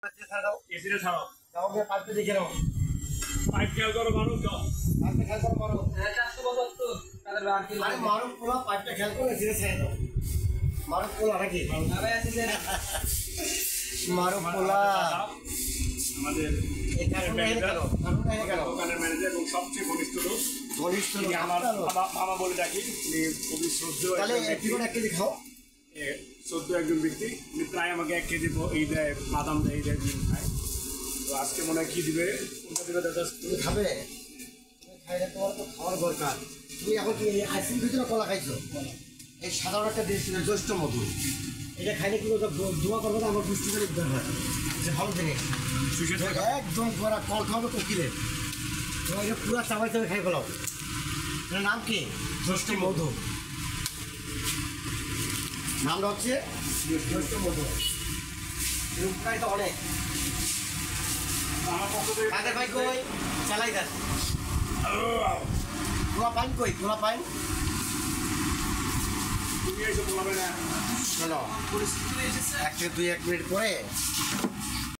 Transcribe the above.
এসিটা ছাড়াও যাও গিয়ে পাইপটা দেখে নাও। পাইপ খেয়াল করো মানুষ পাইপটা খেয়াল করো মারো। আরে মারো পোলা পাইপটা খেয়াল করো ধীরে ছেড়ে দাও। মারো পোলা নাকি মারো পোলা আমাদের দোকানের ম্যানেজার এবং সবচেয়ে ঘনিষ্ঠ লোক আমার মামা বলে ডাকি। উনি খুবই শ্রদ্ধেয় তাহলে কি করে 1 কেজি খাও? শ্রদ্ধেয় একজন ব্যক্তি। উনি প্রায় আমাকে 1 কেজি এই দেয়, বাদাম দেয়, এই দেয়, খায়। তো আজকে মনে হয় কি দিবে, কোনটা দিবে দাদা? তুমি খাবে? তুমি খাইলে তোমার তো খাওয়ার দরকার। তুমি এখন কি আইসক্রিম ভিতরে কলা খাইছো? এই সাধারণ একটা জিনিস ছিল জ্যৈষ্ঠ মধু। এটা খাইলে কি দোয়া করবে না? আমার পুষ্টিকর উদ্ধার হয়, যে ভালো জিনিস। একদম করা কল খাওয়াবে কোকিলে। তোমার এটা পুরো চাবাই চাবাই খাই ফেলাও। এটার নাম কি? জ্যৈষ্ঠ মধু। নামটা হচ্ছে জ্যৈষ্ঠ মধু। এর উপকারিতা অনেক। কাদের ভাই কই চালাই দেন। পোলা পাইন কই? পোলা পাইন তুমি এসে বলবে না শোনো, 1 থেকে 2 মিনিট পরে